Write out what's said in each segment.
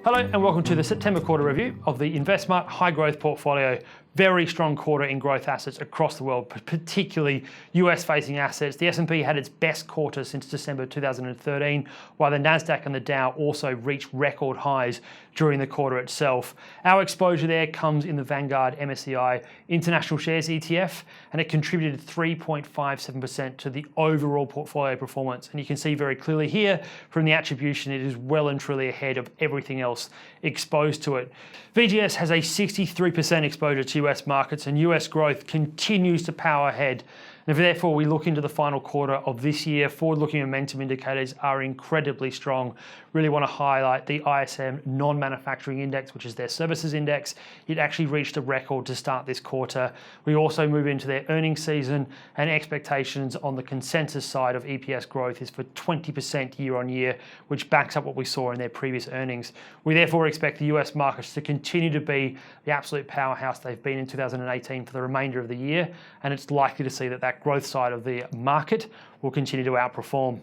Hello and welcome to the September quarter review of the InvestSMART High Growth Portfolio. Very strong quarter in growth assets across the world, particularly US-facing assets. The S&P had its best quarter since December 2013, while the Nasdaq and the Dow also reached record highs during the quarter itself. Our exposure there comes in the Vanguard MSCI International Shares ETF, and it contributed 3.57% to the overall portfolio performance. And you can see very clearly here from the attribution, it is well and truly ahead of everything else exposed to it. VGS has a 63% exposure to US markets, and US growth continues to power ahead. And therefore, we look into the final quarter of this year. Forward-looking momentum indicators are incredibly strong. Really want to highlight the ISM non-manufacturing index, which is their services index. It actually reached a record to start this quarter. We also move into their earnings season, and expectations on the consensus side of EPS growth is for 20% year on year, which backs up what we saw in their previous earnings. We therefore expect the US markets to continue to be the absolute powerhouse they've been in 2018 for the remainder of the year, and it's likely to see that growth side of the market will continue to outperform.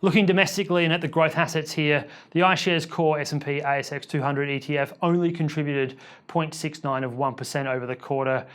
Looking domestically and at the growth assets here, the iShares Core S&P ASX 200 ETF only contributed 0.69% over the quarter.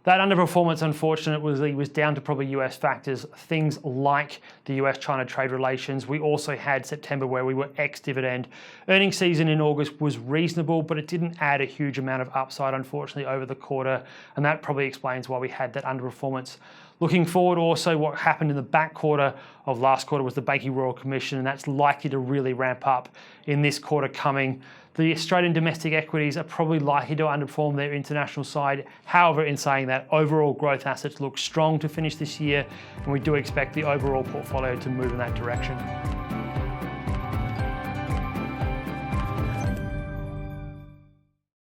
That underperformance, unfortunately, was down to probably US factors, things like the US-China trade relations. We also had September where we were ex-dividend. Earnings season in August was reasonable, but it didn't add a huge amount of upside, unfortunately, over the quarter, and that probably explains why we had that underperformance. Looking forward, also what happened in the back quarter of last quarter was the Banking Royal Commission, and that's likely to really ramp up in this quarter coming. The Australian domestic equities are probably likely to underperform their international side. However, in saying that, overall growth assets look strong to finish this year, and we do expect the overall portfolio to move in that direction.